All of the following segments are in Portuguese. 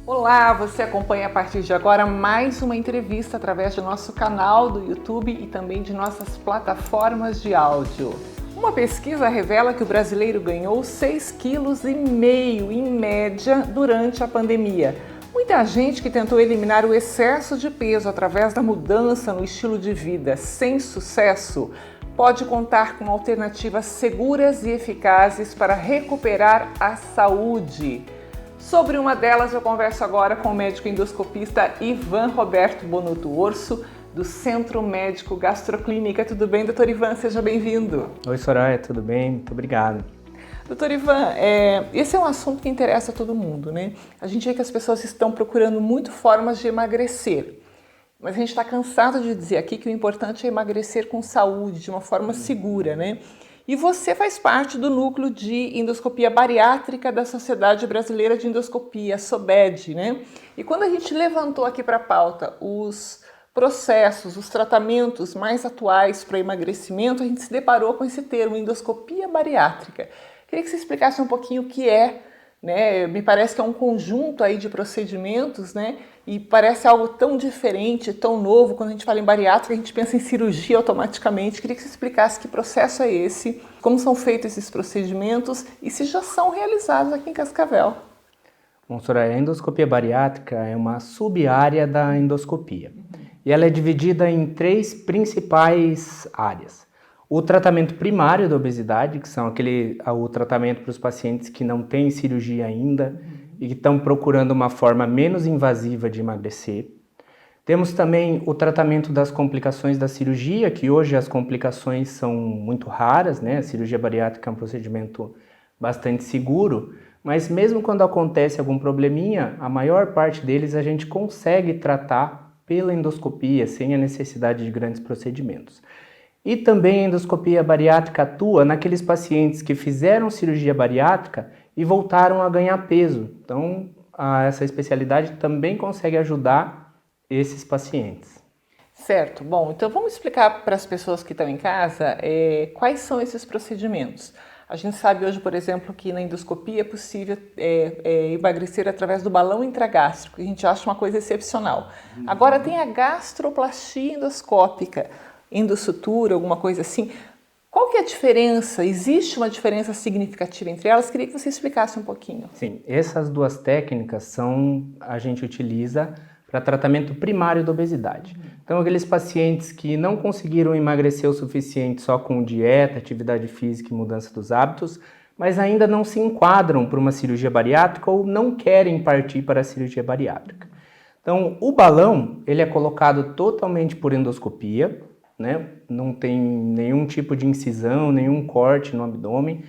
Olá, você acompanha a partir de agora mais uma entrevista através do nosso canal do YouTube e também de nossas plataformas de áudio. Uma pesquisa revela que o brasileiro ganhou 6,5 kg em média durante a pandemia. Muita gente que tentou eliminar o excesso de peso através da mudança no estilo de vida sem sucesso pode contar com alternativas seguras e eficazes para recuperar a saúde. Sobre uma delas eu converso agora com o médico endoscopista Ivan Roberto Bonotto Orso, do Centro Médico Gastroclínica. Tudo bem, doutor Ivan? Seja bem-vindo. Oi, Soraya, tudo bem? Muito obrigado. Doutor Ivan, esse é um assunto que interessa a todo mundo, né? A gente vê que as pessoas estão procurando muito formas de emagrecer, mas a gente está cansado de dizer aqui que o importante é emagrecer com saúde, de uma forma segura, né? E você faz parte do núcleo de endoscopia bariátrica da Sociedade Brasileira de Endoscopia, SOBED, né? E quando a gente levantou aqui para a pauta os processos, os tratamentos mais atuais para emagrecimento, a gente se deparou com esse termo, endoscopia bariátrica. Queria que você explicasse um pouquinho o que é, né? Me parece que é um conjunto aí de procedimentos, né? E parece algo tão diferente, tão novo. Quando a gente fala em bariátrica, a gente pensa em cirurgia automaticamente. Queria que você explicasse que processo é esse, como são feitos esses procedimentos e se já são realizados aqui em Cascavel. Bom, Soraya, a endoscopia bariátrica é uma sub-área da endoscopia. E ela é dividida em 3 principais áreas. O tratamento primário da obesidade, que são o tratamento para os pacientes que não têm cirurgia ainda e que estão procurando uma forma menos invasiva de emagrecer. Temos também o tratamento das complicações da cirurgia, que hoje as complicações são muito raras, né? A cirurgia bariátrica é um procedimento bastante seguro, mas mesmo quando acontece algum probleminha, a maior parte deles a gente consegue tratar pela endoscopia, sem a necessidade de grandes procedimentos. E também a endoscopia bariátrica atua naqueles pacientes que fizeram cirurgia bariátrica e voltaram a ganhar peso. Então, essa especialidade também consegue ajudar esses pacientes. Certo. Bom, então vamos explicar para as pessoas que estão em casa quais são esses procedimentos. A gente sabe hoje, por exemplo, que na endoscopia é possível emagrecer através do balão intragástrico. A gente acha uma coisa excepcional. Agora tem a gastroplastia endoscópica, endossutura, alguma coisa assim. Qual que é a diferença? Existe uma diferença significativa entre elas? Queria que você explicasse um pouquinho. Sim, essas duas técnicas a gente utiliza para tratamento primário da obesidade. Então, aqueles pacientes que não conseguiram emagrecer o suficiente só com dieta, atividade física e mudança dos hábitos, mas ainda não se enquadram para uma cirurgia bariátrica ou não querem partir para a cirurgia bariátrica. Então, o balão, ele é colocado totalmente por endoscopia, né? Não tem nenhum tipo de incisão, nenhum corte no abdômen.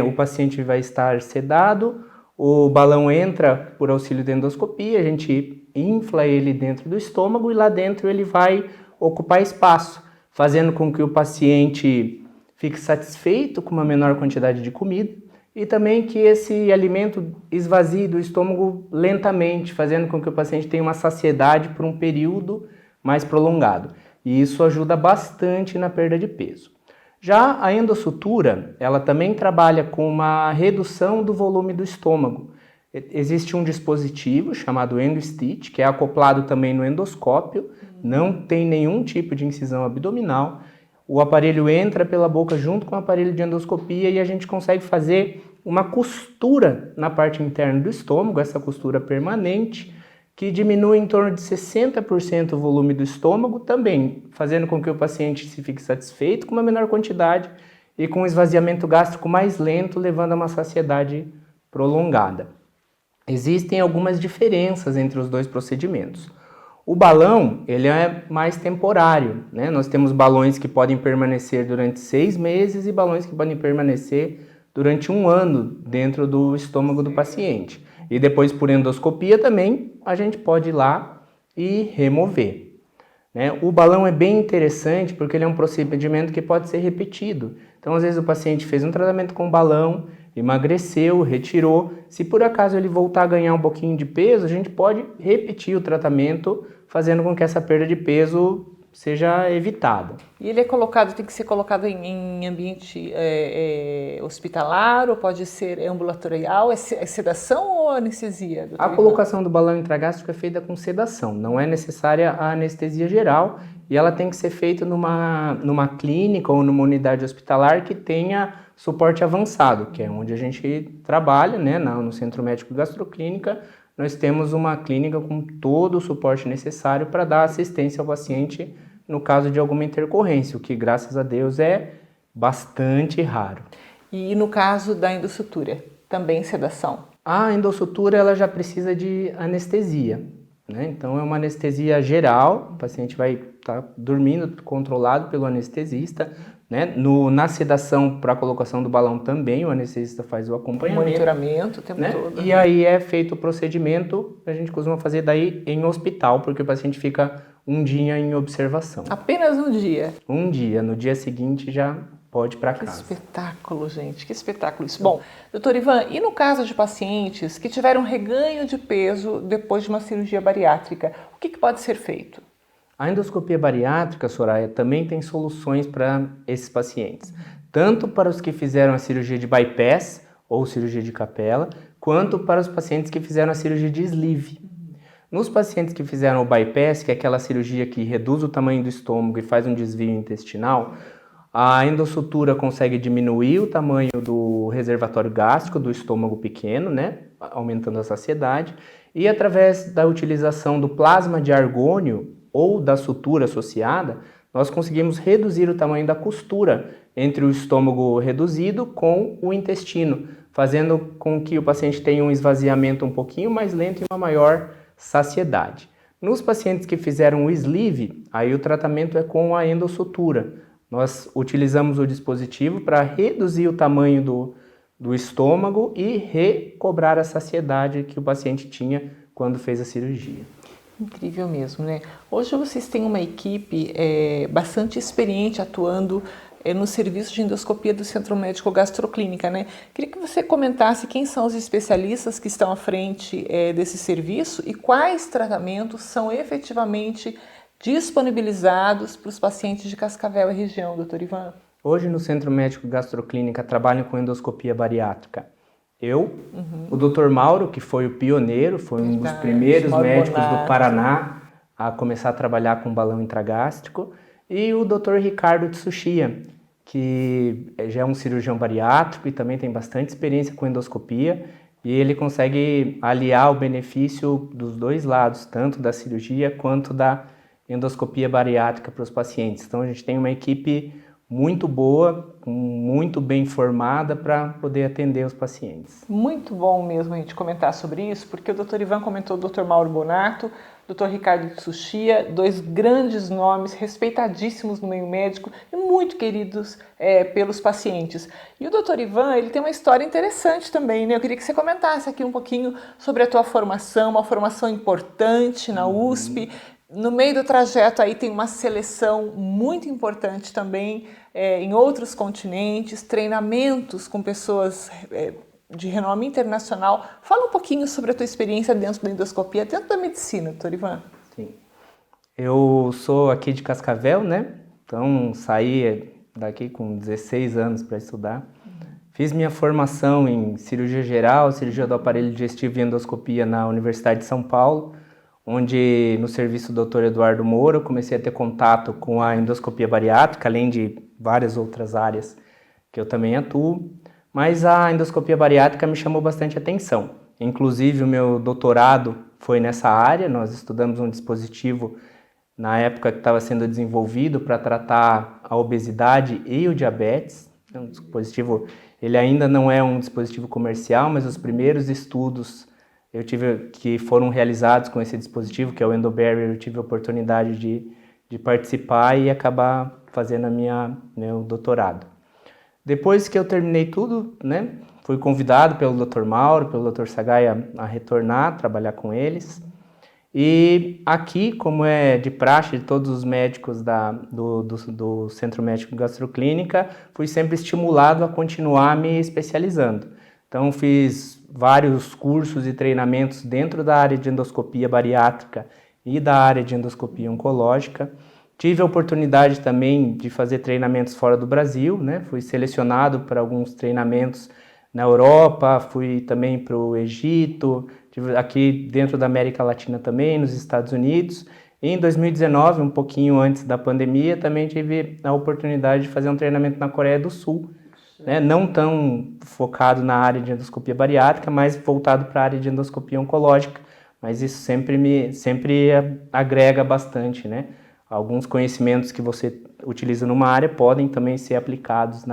O paciente vai estar sedado, o balão entra por auxílio da endoscopia, a gente infla ele dentro do estômago e lá dentro ele vai ocupar espaço, fazendo com que o paciente fique satisfeito com uma menor quantidade de comida e também que esse alimento esvazie do estômago lentamente, fazendo com que o paciente tenha uma saciedade por um período mais prolongado. E isso ajuda bastante na perda de peso. Já a endossutura, ela também trabalha com uma redução do volume do estômago. Existe um dispositivo chamado EndoStitch, que é acoplado também no endoscópio, não tem nenhum tipo de incisão abdominal. O aparelho entra pela boca junto com o aparelho de endoscopia e a gente consegue fazer uma costura na parte interna do estômago, essa costura permanente, que diminui em torno de 60% o volume do estômago, também fazendo com que o paciente se fique satisfeito com uma menor quantidade e com um esvaziamento gástrico mais lento, levando a uma saciedade prolongada. Existem algumas diferenças entre os dois procedimentos. O balão, ele é mais temporário, né? Nós temos balões que podem permanecer durante 6 meses e balões que podem permanecer durante 1 ano dentro do estômago do paciente. E depois, por endoscopia também, a gente pode ir lá e remover, né? O balão é bem interessante porque ele é um procedimento que pode ser repetido. Então, às vezes o paciente fez um tratamento com balão, emagreceu, retirou. Se por acaso ele voltar a ganhar um pouquinho de peso, a gente pode repetir o tratamento, fazendo com que essa perda de peso seja evitada. E ele é colocado, tem que ser colocado em ambiente hospitalar, ou pode ser ambulatorial? É sedação ou anestesia, doutor A Ivan? colocação do balão intragástrico é feita com sedação, não é necessária a anestesia geral, e ela tem que ser feita numa clínica ou numa unidade hospitalar que tenha suporte avançado, que é onde a gente trabalha, né, no Centro Médico Gastroclínica. Nós temos uma clínica com todo o suporte necessário para dar assistência ao paciente no caso de alguma intercorrência, o que, graças a Deus, é bastante raro. E no caso da endossutura, também sedação? A endossutura ela já precisa de anestesia, né? Então é uma anestesia geral, o paciente vai estar dormindo controlado pelo anestesista, né? Na sedação para a colocação do balão também o anestesista faz o acompanhamento. Monitoramento o tempo todo. E aí é feito o procedimento, a gente costuma fazer daí em hospital, porque o paciente fica um dia em observação. Apenas um dia? Um dia, no dia seguinte já pode ir para Que casa. espetáculo, gente, que espetáculo isso. Bom, doutor Ivan, e no caso de pacientes que tiveram reganho de peso depois de uma cirurgia bariátrica, o que pode ser feito? A endoscopia bariátrica, Soraya, também tem soluções para esses pacientes. Tanto para os que fizeram a cirurgia de bypass ou cirurgia de capela, quanto para os pacientes que fizeram a cirurgia de sleeve. Nos pacientes que fizeram o bypass, que é aquela cirurgia que reduz o tamanho do estômago e faz um desvio intestinal, a endossutura consegue diminuir o tamanho do reservatório gástrico do estômago pequeno, né, aumentando a saciedade, e através da utilização do plasma de argônio ou da sutura associada, nós conseguimos reduzir o tamanho da costura entre o estômago reduzido com o intestino, fazendo com que o paciente tenha um esvaziamento um pouquinho mais lento e uma maior saciedade. Nos pacientes que fizeram o sleeve, aí o tratamento é com a endossutura. Nós utilizamos o dispositivo para reduzir o tamanho do estômago e recobrar a saciedade que o paciente tinha quando fez a cirurgia. Incrível mesmo, né? Hoje vocês têm uma equipe bastante experiente atuando no serviço de endoscopia do Centro Médico Gastroclínica, né? Queria que você comentasse quem são os especialistas que estão à frente desse serviço e quais tratamentos são efetivamente disponibilizados para os pacientes de Cascavel e região, doutor Ivan. Hoje no Centro Médico Gastroclínica trabalham com endoscopia bariátrica. Eu, o Dr. Mauro, que foi o pioneiro, foi um dos primeiros médicos do Paraná a começar a trabalhar com balão intragástrico, e o Dr. Ricardo Tsuchiya, que já é um cirurgião bariátrico e também tem bastante experiência com endoscopia, e ele consegue aliar o benefício dos dois lados, tanto da cirurgia quanto da endoscopia bariátrica para os pacientes. Então a gente tem uma equipe muito boa, muito bem formada para poder atender os pacientes. Muito bom mesmo a gente comentar sobre isso, porque o Dr. Ivan comentou o Dr. Mauro Bonato, Dr. Ricardo Tsuchiya, dois grandes nomes, respeitadíssimos no meio médico e muito queridos pelos pacientes. E o Dr. Ivan, ele tem uma história interessante também, né? Eu queria que você comentasse aqui um pouquinho sobre a tua formação, uma formação importante na USP. No meio do trajeto aí tem uma seleção muito importante também em outros continentes, treinamentos com pessoas de renome internacional. Fala um pouquinho sobre a tua experiência dentro da endoscopia, dentro da medicina, doutor Ivan. Sim. Eu sou aqui de Cascavel, né? Então saí daqui com 16 anos para estudar. Fiz minha formação em cirurgia geral, cirurgia do aparelho digestivo e endoscopia na Universidade de São Paulo, onde no serviço do Dr. Eduardo Moura eu comecei a ter contato com a endoscopia bariátrica, além de várias outras áreas que eu também atuo, mas a endoscopia bariátrica me chamou bastante atenção. Inclusive o meu doutorado foi nessa área, nós estudamos um dispositivo na época que estava sendo desenvolvido para tratar a obesidade e o diabetes. É um dispositivo, ele ainda não é um dispositivo comercial, mas os primeiros estudos que foram realizados com esse dispositivo, que é o EndoBarrier, eu tive a oportunidade de participar e acabar fazendo meu doutorado. Depois que eu terminei tudo, né, fui convidado pelo Dr. Mauro, pelo Dr. Sagaia a retornar, trabalhar com eles. E aqui, como é de praxe de todos os médicos do Centro Médico Gastroclínica, fui sempre estimulado a continuar me especializando. Então fiz vários cursos e treinamentos dentro da área de endoscopia bariátrica e da área de endoscopia oncológica. Tive a oportunidade também de fazer treinamentos fora do Brasil, né? Fui selecionado para alguns treinamentos na Europa, fui também para o Egito, aqui dentro da América Latina também, nos Estados Unidos. E em 2019, um pouquinho antes da pandemia, também tive a oportunidade de fazer um treinamento na Coreia do Sul, né? Não tão focado na área de endoscopia bariátrica, mas voltado para a área de endoscopia oncológica. Mas isso sempre agrega bastante, né? Alguns conhecimentos que você utiliza numa área podem também ser aplicados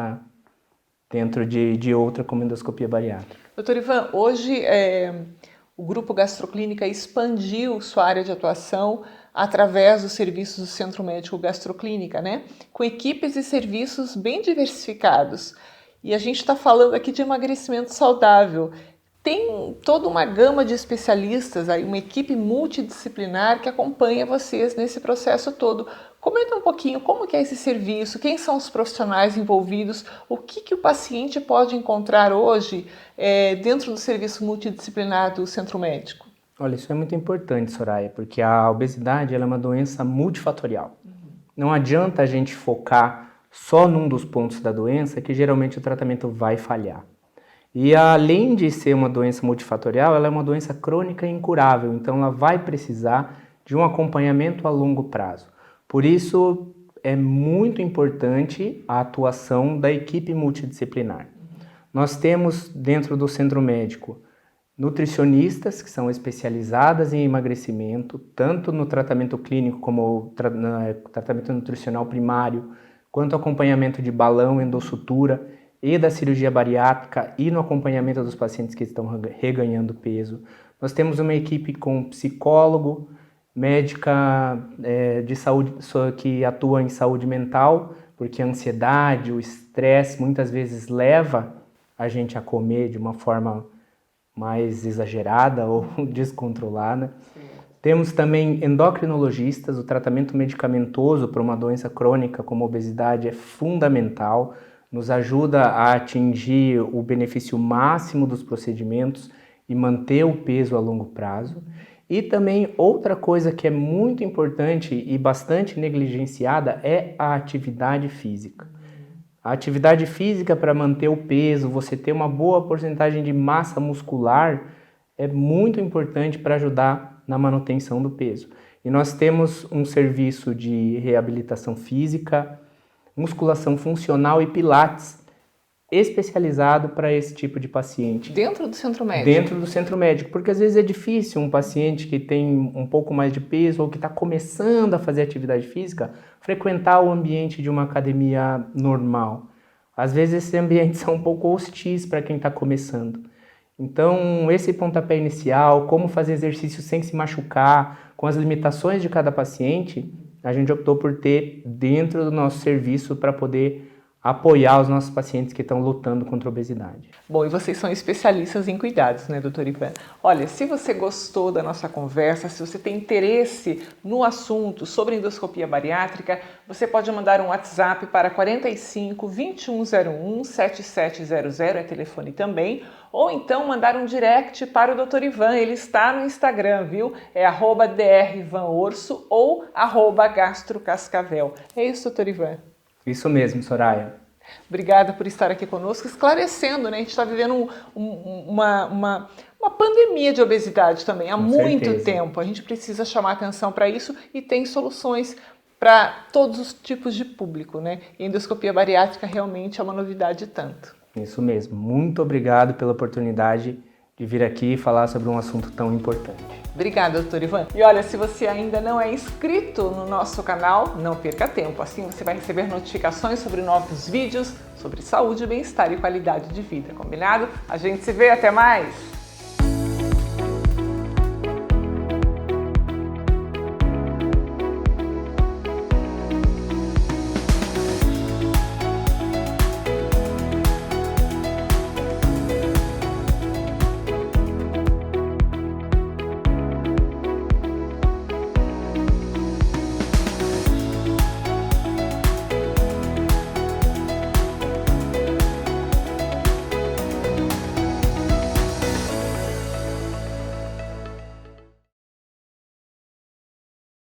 dentro de outra, como endoscopia bariátrica. Doutor Ivan, hoje o Grupo Gastroclínica expandiu sua área de atuação através dos serviços do Centro Médico Gastroclínica, né? Com equipes e serviços bem diversificados. E a gente está falando aqui de emagrecimento saudável. Tem toda uma gama de especialistas, aí, uma equipe multidisciplinar que acompanha vocês nesse processo todo. Comenta um pouquinho como que é esse serviço, quem são os profissionais envolvidos, o que o paciente pode encontrar hoje dentro do serviço multidisciplinar do Centro Médico. Olha, isso é muito importante, Soraya, porque a obesidade ela é uma doença multifatorial. Não adianta a gente focar só num dos pontos da doença, que geralmente o tratamento vai falhar. E além de ser uma doença multifatorial, ela é uma doença crônica e incurável, então ela vai precisar de um acompanhamento a longo prazo. Por isso é muito importante a atuação da equipe multidisciplinar. Nós temos dentro do Centro Médico nutricionistas que são especializadas em emagrecimento, tanto no tratamento clínico como no tratamento nutricional primário, quanto acompanhamento de balão, endossutura e da cirurgia bariátrica e no acompanhamento dos pacientes que estão reganhando peso. Nós temos uma equipe com psicólogo, médica de saúde que atua em saúde mental, porque a ansiedade, o estresse muitas vezes leva a gente a comer de uma forma mais exagerada ou descontrolada. Sim. Temos também endocrinologistas, o tratamento medicamentoso para uma doença crônica como a obesidade é fundamental, nos ajuda a atingir o benefício máximo dos procedimentos e manter o peso a longo prazo. E também outra coisa que é muito importante e bastante negligenciada é a atividade física. A atividade física para manter o peso, você ter uma boa porcentagem de massa muscular é muito importante para ajudar na manutenção do peso. E nós temos um serviço de reabilitação física, musculação funcional e pilates especializado para esse tipo de paciente. Dentro do centro médico? Dentro do centro médico, porque às vezes é difícil um paciente que tem um pouco mais de peso ou que está começando a fazer atividade física frequentar o ambiente de uma academia normal. Às vezes esses ambientes são um pouco hostis para quem está começando. Então esse pontapé inicial, como fazer exercício sem se machucar, com as limitações de cada paciente, a gente optou por ter dentro do nosso serviço para poder apoiar os nossos pacientes que estão lutando contra a obesidade. Bom, e vocês são especialistas em cuidados, né, doutor Ivan? Olha, se você gostou da nossa conversa, se você tem interesse no assunto sobre endoscopia bariátrica, você pode mandar um WhatsApp para 45 2101 7700, é telefone também, ou então mandar um direct para o doutor Ivan, ele está no Instagram, viu? É @drivanorso ou @gastrocascavel. É isso, doutor Ivan? Isso mesmo, Soraya. Obrigada por estar aqui conosco, esclarecendo, né? A gente está vivendo uma pandemia de obesidade também, há muito tempo. A gente precisa chamar atenção para isso e tem soluções para todos os tipos de público, né? E a endoscopia bariátrica realmente é uma novidade tanto. Isso mesmo. Muito obrigado pela oportunidade de vir aqui e falar sobre um assunto tão importante. Obrigada, doutor Ivan. E olha, se você ainda não é inscrito no nosso canal, não perca tempo. Assim você vai receber notificações sobre novos vídeos sobre saúde, bem-estar e qualidade de vida. Combinado? A gente se vê, até mais!